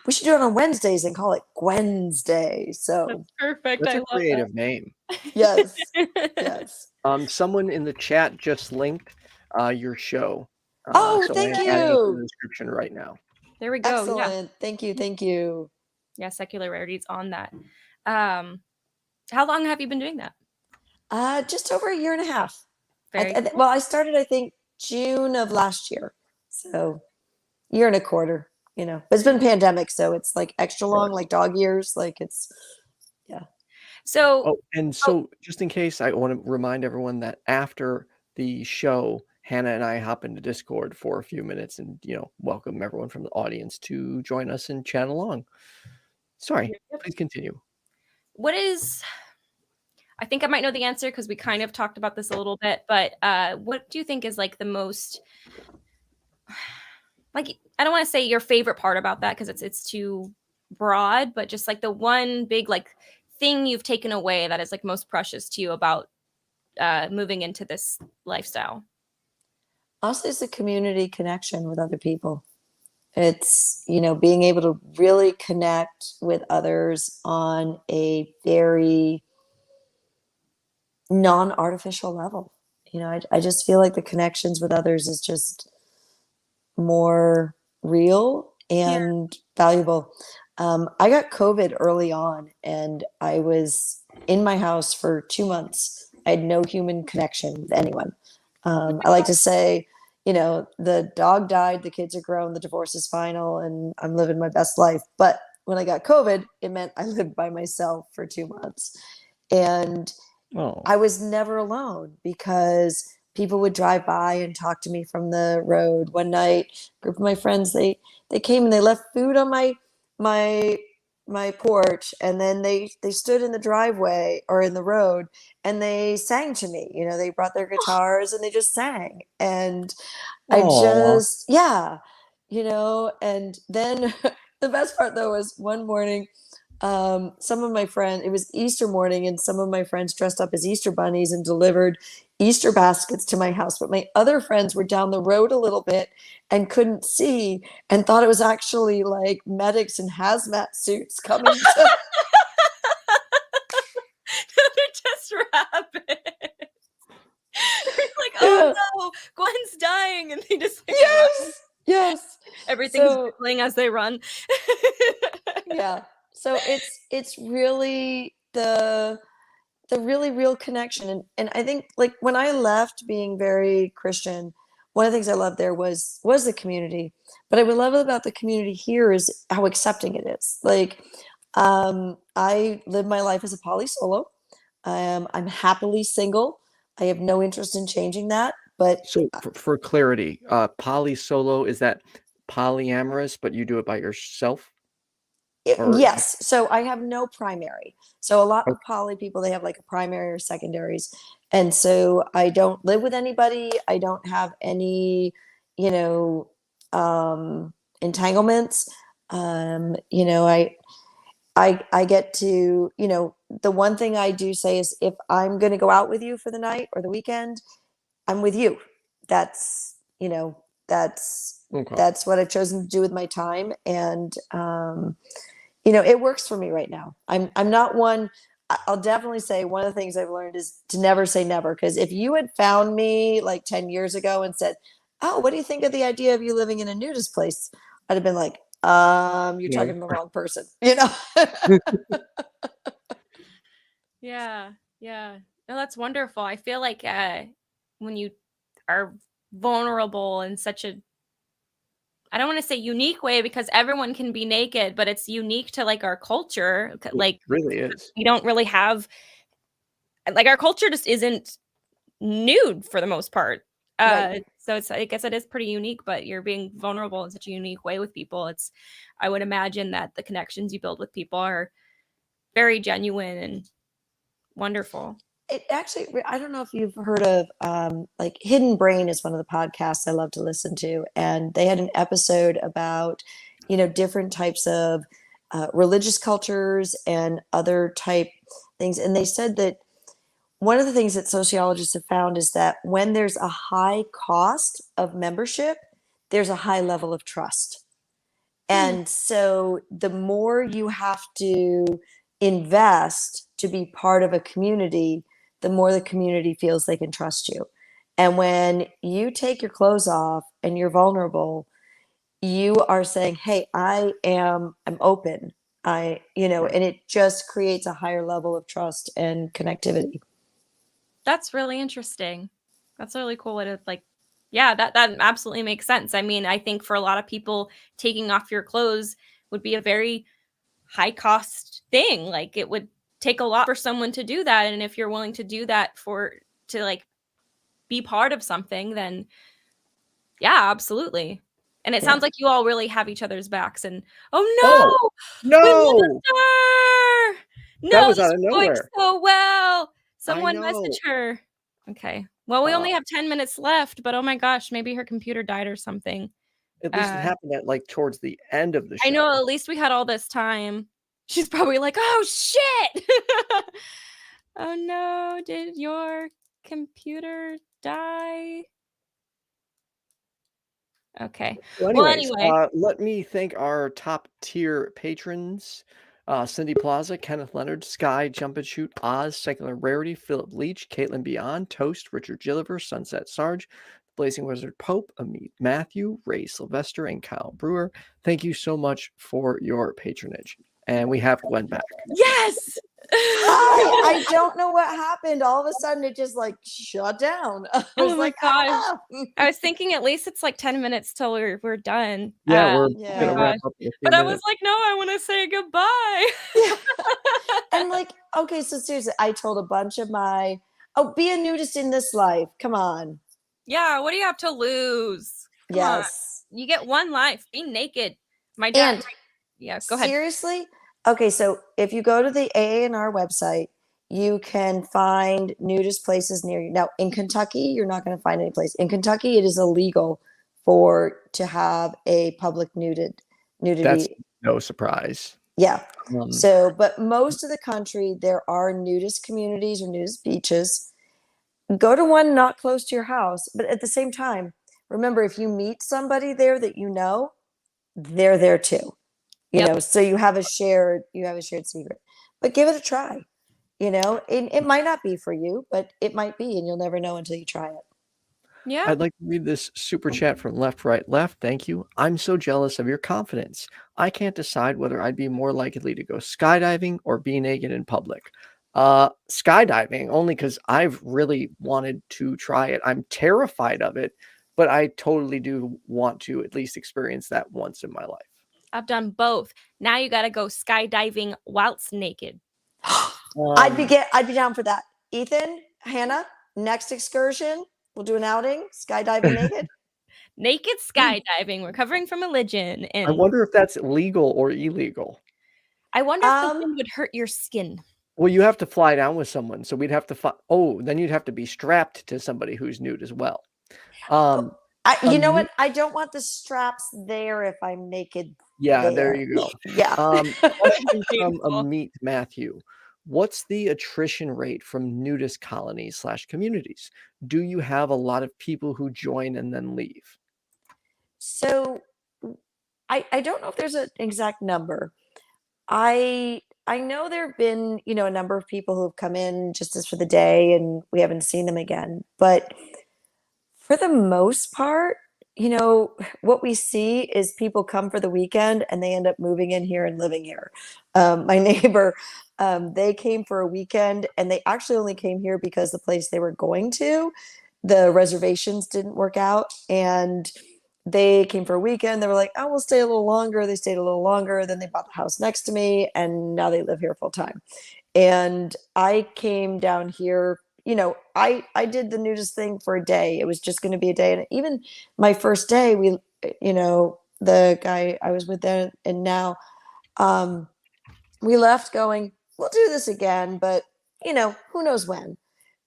C: we should do it on Wednesdays and call it Wednesday. So
B: that's perfect.
A: That's a creative name.
C: Yes.
A: Someone in the chat just linked your show.
C: So thank you.
A: In the description right now.
B: There we go.
C: Excellent. Yeah. Thank you.
B: Yeah, Secular Rarity's on that. How long have you been doing that?
C: Just over a year and a half. Well, I started, I think, June of last year. So year and a quarter, but it's been pandemic. So it's like extra long, like dog years. Like it's, yeah.
B: So,
A: just in case, I want to remind everyone that after the show, Hannah and I hop into Discord for a few minutes and, welcome everyone from the audience to join us and chat along. Sorry, please continue.
B: what is, I think I might know the answer because we kind of talked about this a little bit, but what do you think is like the most, like, I don't want to say your favorite part about that because it's too broad, but just like the one big like thing you've taken away that is like most precious to you about moving into this lifestyle?
C: Also, it's a community connection with other people. It's, being able to really connect with others on a very non-artificial level. I just feel like the connections with others is just more real and valuable. I got COVID early on, and I was in my house for 2 months. I had no human connection with anyone. I like to say, the dog died, the kids are grown, the divorce is final, and I'm living my best life. But when I got COVID, it meant I lived by myself for 2 months. And I was never alone because people would drive by and talk to me from the road. One night, a group of my friends, they came and they left food on my porch, and then they stood in the driveway or in the road and they sang to me. They brought their guitars and they just sang. And I just, yeah, and then the best part though was one morning, some of my friends, it was Easter morning, and some of my friends dressed up as Easter bunnies and delivered Easter baskets to my house. But my other friends were down the road a little bit and couldn't see and thought it was actually like medics in hazmat suits coming to.
B: They're just rabbits. Like, oh no, Gwen's dying, and they just like,
C: yes,
B: everything's whistling as they run.
C: Yeah. So it's really the really real connection. And I think like when I left being very Christian, one of the things I loved there was the community. But I would love about the community here is how accepting it is. Like, I live my life as a poly solo. I'm happily single. I have no interest in changing that. But
A: So for clarity, poly solo, is that polyamorous, but you do it by yourself?
C: Yes. So I have no primary. So a lot of poly people, they have like a primary or secondaries. And so I don't live with anybody. I don't have any, entanglements. I get to, the one thing I do say is if I'm going to go out with you for the night or the weekend, I'm with you. That's, that's what I've chosen to do with my time. And, it works for me right now. I'm not one. I'll definitely say one of the things I've learned is to never say never. Because if you had found me like 10 years ago and said, "Oh, what do you think of the idea of you living in a nudist place?" I'd have been like, "You're talking to the wrong person,"
B: Yeah. No, that's wonderful. I feel like when you are vulnerable in such a, I don't want to say unique way because everyone can be naked, but it's unique to like our culture. Like,
A: it really is.
B: We don't really have, like, our culture just isn't nude for the most part.
C: Right.
B: So I guess it is pretty unique, but you're being vulnerable in such a unique way with people. I would imagine that the connections you build with people are very genuine and wonderful.
C: It actually, I don't know if you've heard of like Hidden Brain is one of the podcasts I love to listen to. And they had an episode about, different types of religious cultures and other type things. And they said that one of the things that sociologists have found is that when there's a high cost of membership, there's a high level of trust. And so the more you have to invest to be part of a community, the more the community feels they can trust you. And when you take your clothes off and you're vulnerable, you are saying, "Hey, I'm open." And it just creates a higher level of trust and connectivity.
B: That's really interesting. That's a really cool way to like, yeah, that absolutely makes sense. I mean, I think for a lot of people, taking off your clothes would be a very high cost thing. Like it would take a lot for someone to do that. And if you're willing to do that to like be part of something, then yeah, absolutely. And it sounds like you all really have each other's backs. And oh no,
A: No.
B: No,
A: was
B: this
A: out of
B: was going
A: nowhere.
B: so well.
A: I
B: Someone
A: know.
B: message her. Okay. Well, we only have 10 minutes left, but oh my gosh, maybe her computer died or something.
A: At least it happened at like towards the end of the show.
B: I know, at least we had all this time. She's probably like, oh shit. Oh no, did your computer die? Okay.
A: Well,
B: Well,
A: anyways,
B: anyway.
A: let me thank our top tier patrons. Cindy PLAZA, Kenneth Leonard, Skye, JumpandShoot, Oz, Secular Rarity, Philip Leitch, Caitlyn Beyond, Toast, Richard Gilliver, Sunset Sarge, Blazing Wizard Pope, Ameet, Mathew, Ray Sylvester, and Kyle Brewer. Thank you so much for your patronage. And we have Gwen back.
B: Yes.
C: I don't know what happened. All of a sudden, it just like shut down. I was
B: Oh my
C: like,
B: gosh.
C: ah.
B: I was thinking at least it's like 10 minutes till we're done.
A: Yeah, we're
C: Yeah.
A: gonna wrap up in a few
B: But I was
A: minutes.
B: like, no, I want to say goodbye.
C: Yeah. And like, okay, so seriously, I told a bunch of be a nudist in this life. Come on.
B: Yeah, what do you have to lose? Come
C: Yes.
B: on. You get one life. Be naked. My dad.
C: And
B: yeah, go ahead.
C: seriously? Okay, so if you go to the AANR website, you can find nudist places near you. Now, in Kentucky, you're not going to find any place. In Kentucky, it is illegal to have a public nudity.
A: That's no surprise.
C: Yeah. But most of the country, there are nudist communities or nudist beaches. Go to one not close to your house, but at the same time, remember, if you meet somebody there that you know, they're there too. You know, so you have a shared secret. But give it a try. You know, it might not be for you, but it might be, and you'll never know until you try it.
B: Yeah.
A: I'd like to read this super chat from Left, Right, Left. Thank you. I'm so jealous of your confidence. I can't decide whether I'd be more likely to go skydiving or be naked in public. Skydiving, only because I've really wanted to try it. I'm terrified of it, but I totally do want to at least experience that once in my life.
B: I've done both. Now you got to go skydiving whilst naked.
C: I'd be down for that. Ethan, Hannah, next excursion, we'll do an outing, skydiving naked.
B: Naked skydiving, recovering from religion. And
A: I wonder if that's legal or illegal.
B: I wonder if the wind would hurt your skin.
A: Well, you have to fly down with someone, so we'd have to then you'd have to be strapped to somebody who's nude as well.
C: You know what? I don't want the straps there if I'm naked.
A: Yeah, there you go.
C: Yeah.
A: Question from Ameet, Mathew. What's the attrition rate from nudist colonies / communities? Do you have a lot of people who join and then leave?
C: So I don't know if there's an exact number. I know there have been, a number of people who have come in just as for the day and we haven't seen them again. But for the most part, what we see is people come for the weekend and they end up moving in here and living here. My neighbor, they came for a weekend and they actually only came here because the place they were going to, the reservations didn't work out. And they came for a weekend. They were like, oh, we'll stay a little longer. They stayed a little longer. Then they bought the house next to me and now they live here full time. And I came down here, I did the nudist thing for a day. It was just going to be a day. And even my first day, the guy I was with then and now, we left going, we'll do this again, but who knows when.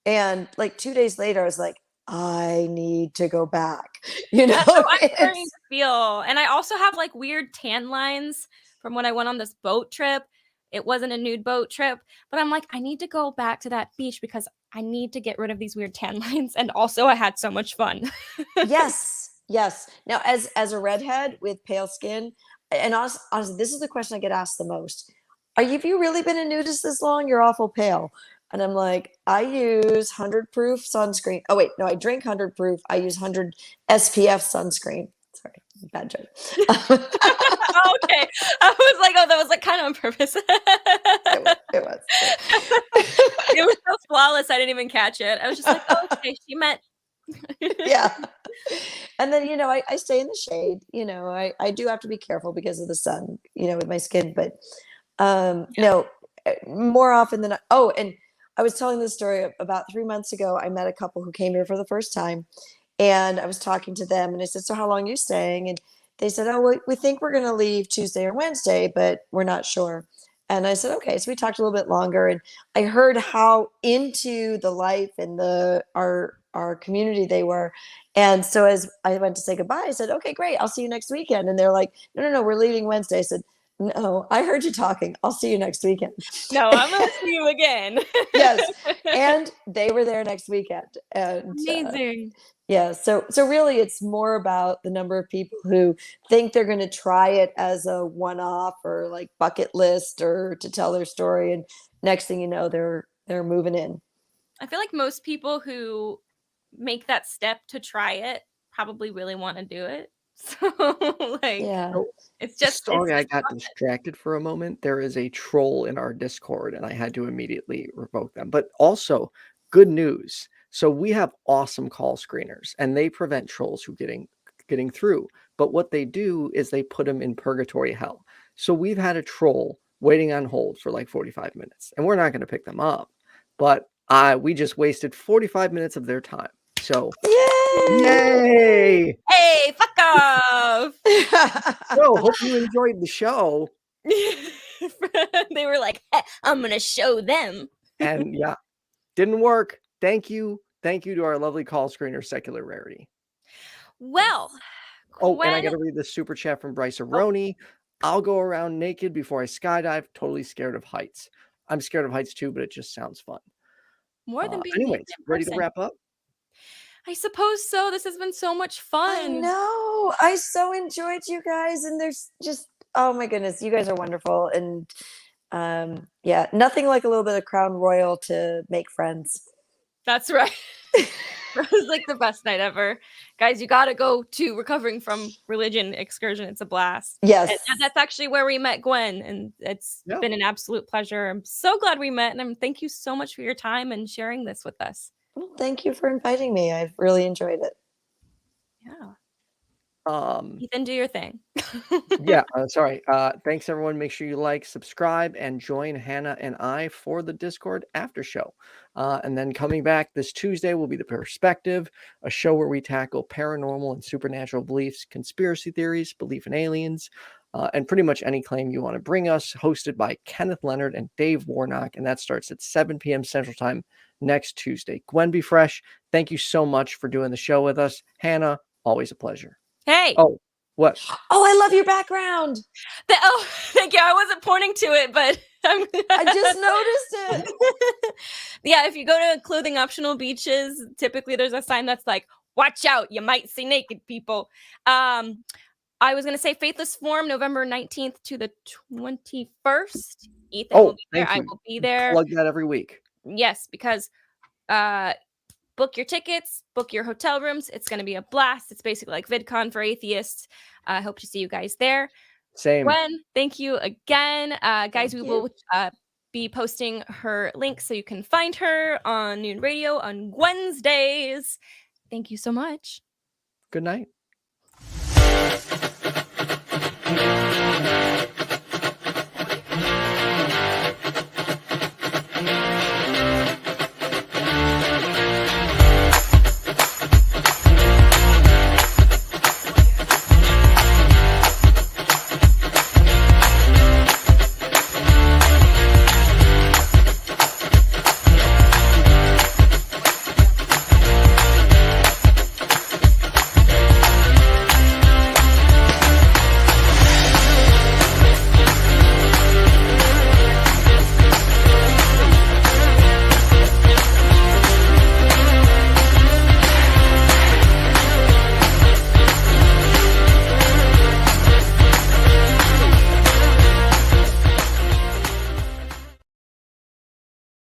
C: And like 2 days later, I was like, I need to go back.
B: That's how I'm starting to feel. And I also have like weird tan lines from when I went on this boat trip. It wasn't a nude boat trip, but I'm like, I need to go back to that beach because I need to get rid of these weird tan lines. And also I had so much fun.
C: Yes. Now, as a redhead with pale skin, and honestly, this is the question I get asked the most. Have you really been a nudist this long? You're awful pale. And I'm like, I use 100 proof sunscreen. Oh, wait, no, I drink 100 proof. I use 100 SPF sunscreen. Sorry, bad joke.
B: Okay. I was like, oh, that was like kind of on purpose.
C: It was.
B: It was so flawless. I didn't even catch it. I was just like, oh, okay, she meant.
C: Yeah. And then, I stay in the shade. I do have to be careful because of the sun, with my skin. But no, more often than and I was telling this story about 3 months ago. I met a couple who came here for the first time and I was talking to them and I said, so how long are you staying? And they said, oh, we think we're going to leave Tuesday or Wednesday, but we're not sure. And I said, okay. So we talked a little bit longer, and I heard how into the life and our community they were. And so as I went to say goodbye, I said, okay, great. I'll see you next weekend. And they're like, no, we're leaving Wednesday. I said, no, I heard you talking. I'll see you next weekend.
B: No, I'm going to see you again.
C: Yes. And they were there next weekend. And
B: Amazing.
C: yeah, so really it's more about the number of people who think they're going to try it as a one-off or like bucket list or to tell their story, and next thing you know they're moving in.
B: I feel like most people who make that step to try it probably really want to do it. So like
C: Yeah.
A: So,
B: it's just
A: sorry, I
B: it's
A: got
B: fun.
A: distracted for a moment. There is a troll in our Discord, and I had to immediately revoke them. But also, good news. So we have awesome call screeners, and they prevent trolls from getting through. But what they do is they put them in purgatory hell. So we've had a troll waiting on hold for like 45 minutes, and we're not going to pick them up. But we just wasted 45 minutes of their time. So yay!
B: Hey, fuck off.
A: So hope you enjoyed the show.
B: They were like, hey, I'm gonna show them.
A: And yeah, didn't work. Thank you to our lovely call screener, Secular Rarity.
B: Well,
A: Oh, and I
B: Gwen,
A: got to read the super chat from Bryce Aroni. I'll go around naked before I skydive. Totally scared of heights. I'm scared of heights too, but it just sounds fun.
B: more than being
A: Anyways,
B: naked in
A: ready to
B: person.
A: wrap up?
B: I suppose so. This has been so much fun.
C: I know. I so enjoyed you guys, and there's just, oh my goodness, you guys are wonderful. And yeah, nothing like a little bit of Crown Royal to make friends.
B: That's right. It was like the best night ever. Guys, you got to go to Recovering from Religion excursion. It's a blast.
C: Yes.
B: And that's actually where we met Gwen, and it's been an absolute pleasure. I'm so glad we met, and thank you so much for your time and sharing this with us.
C: Well, thank you for inviting me. I've really enjoyed it.
B: Yeah.
A: Um,
B: Ethan, do your thing.
A: yeah, sorry. Thanks everyone. Make sure you like, subscribe, and join Hannah and I for the Discord after show. And then coming back this Tuesday will be The Perspective, a show where we tackle paranormal and supernatural beliefs, conspiracy theories, belief in aliens, and pretty much any claim you want to bring us, hosted by Kenneth, Leonard, and Dave Warnock. And that starts at 7 p.m. Central Time next Tuesday. Gwen BFresh, thank you so much for doing the show with us. Hannah, always a pleasure.
B: Hey.
A: Oh, what?
C: Oh, I love your background.
B: Oh, thank you. I wasn't pointing to it, but
C: I just noticed it.
B: Yeah, if you go to clothing optional beaches, typically there's a sign that's like, watch out, you might see naked people. I was going to say Faithless Forum, November 19th to the 21st. Ethan will be there. I will be there.
A: Plug that every week.
B: Yes, because book your tickets, book your hotel rooms. It's going to be a blast. It's basically like VidCon for atheists. I hope to see you guys there.
A: Same.
B: Gwen, thank you again. Guys, we will be posting her link so you can find her on Noon Radio on Wednesdays. Thank you so much.
A: Good night.